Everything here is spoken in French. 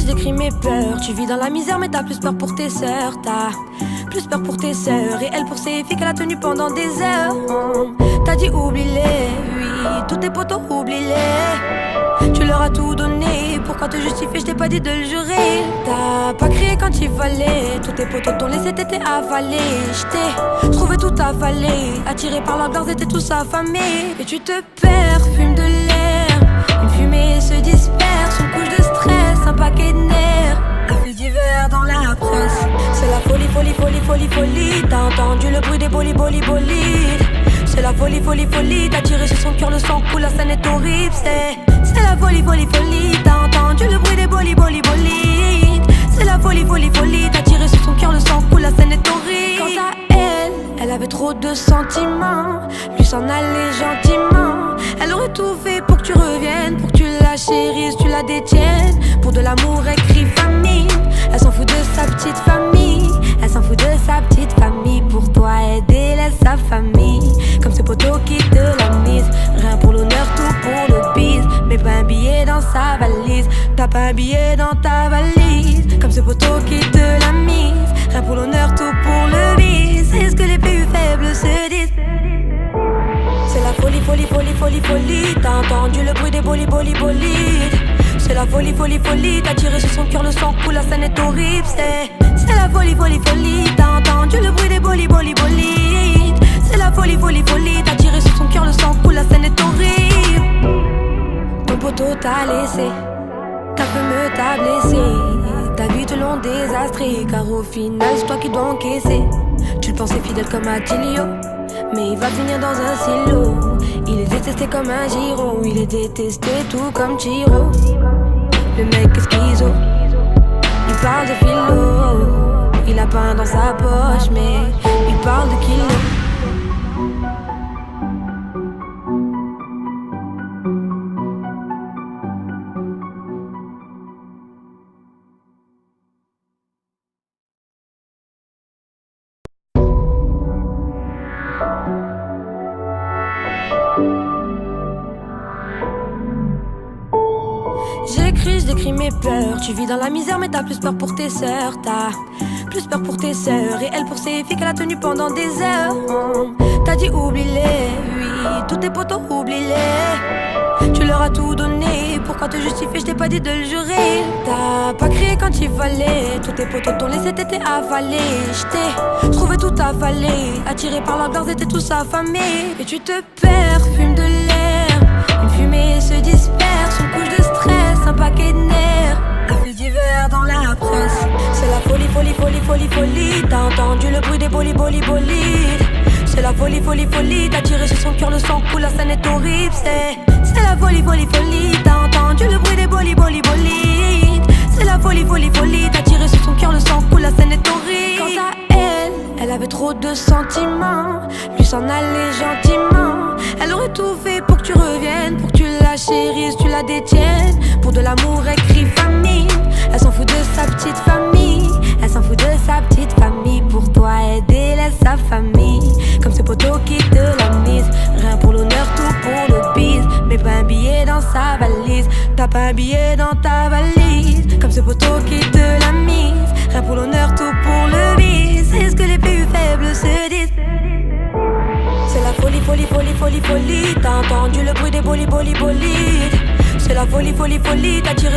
je décris mes peurs. Tu vis dans la misère mais t'as plus peur pour tes sœurs. T'as plus peur pour tes sœurs. Et elle pour ses filles qu'elle a tenues pendant des heures. T'as dit oublie-les, oui, tous tes potos oublie-les. Tu leur as tout donné, pourquoi te justifier, je t'ai pas dit de le jurer. T'as pas crié quand il fallait, tous tes potos t'ont laissé, t'étais avalé. J't'ai trouvé tout avalé, attiré par la gorge, t'étais tous affamés. Et tu te perds, fume de l'air, une fumée se disperse, une couche de stress, un paquet de nerfs. Un fil d'hiver dans la presse, c'est la folie, folie, folie, folie, folie. T'as entendu le bruit des bolides. C'est la folie, folie, folie. T'as tiré sur son cœur, le sang coule, la scène est horrible. C'est la folie, folie, folie. T'as entendu le bruit des bolides. C'est la folie, folie, folie. T'as tiré sur son cœur, le sang coule, la scène est horrible. Quant à elle avait trop de sentiments. Lui s'en allait gentiment. Elle aurait tout fait pour que tu reviennes, pour que tu la chérisses, tu la détiennes. Pour de l'amour, elle crie famille. Elle s'en fout de sa petite famille. Elle s'en fout de sa petite famille. Pour toi, elle délaisse sa famille. Comme ce poteau qui te la mise. Rien pour l'honneur, tout pour le bise. Mais pas un billet dans sa valise. T'as pas un billet dans ta valise. Comme ce poteau qui te la mise. Rien pour l'honneur, tout pour le bise. C'est ce que les plus faibles se disent. C'est la folie, folie, folie, folie, folie. T'as entendu le bruit des bolides. C'est la folie, folie, folie. T'as tiré sur son cœur, le sang coule, la scène est horrible. C'est la folie, folie, folie. T'as entendu le bruit des bolides. C'est la folie, folie, folie. T'as tiré sur son cœur, le sang coule, la scène est horrible. Ton poteau t'a laissé, ta femme t'a blessé. Ta vie te l'ont désastré, car au final c'est toi qui dois encaisser. Tu le pensais fidèle comme Attilio, mais il va finir dans un silo. Il est détesté comme un gyro, il est détesté tout comme Chiro. Le mec est schizo, il parle de philo. Il a pas dans sa poche, mais il parle de kilo. Je décris mes peurs. Tu vis dans la misère mais t'as plus peur pour tes sœurs. T'as plus peur pour tes sœurs. Et elle pour ses filles qu'elle a tenues pendant des heures. T'as dit oublie-les, oui, tous tes potos oublie-les. Tu leur as tout donné, pourquoi te justifier, je t'ai pas dit de le jurer. T'as pas crié quand il fallait, tous tes potos t'ont laissé, t'étais avalé. J't'ai trouvé tout avalé, attiré par la gorge, t'étais tous affamés. Et tu te perds, fume de l'air, une fumée se disperse, une couche de stress, un paquet de nerfs. Un fil d'hiver dans la presse, c'est la folie, folie, folie, folie, folie. T'as entendu le bruit des bolides. C'est la folie, folie, folie. T'as tiré sur son cœur, le sang coule, la scène est horrible. C'est la folie, folie, folie. T'as entendu le bruit des bolides. C'est la folie, folie, folie. T'as tiré sur son cœur, le sang coule, la scène est horrible. Quant à elle avait trop de sentiments. Lui s'en allait gentiment. Elle aurait tout fait pour que tu reviennes, pour que tu la chérisses, tu la détiennes. Pour de l'amour, elle crie famille. Elle s'en fout de sa petite famille. Elle s'en fout de sa petite famille. Pour toi, elle délaisse sa famille. Comme ce poteau qui te la mise. Rien pour l'honneur, tout pour le bise. Mais pas un billet dans sa valise. T'as pas un billet dans ta valise. Comme ce poteau qui te la mise. Rien pour l'honneur, tout pour le bise. C'est ce que les plus faibles se disent. C'est la folie, folie, folie, folie, folie. T'as entendu le bruit des bolides. C'est la folie, folie, folie. T'as tiré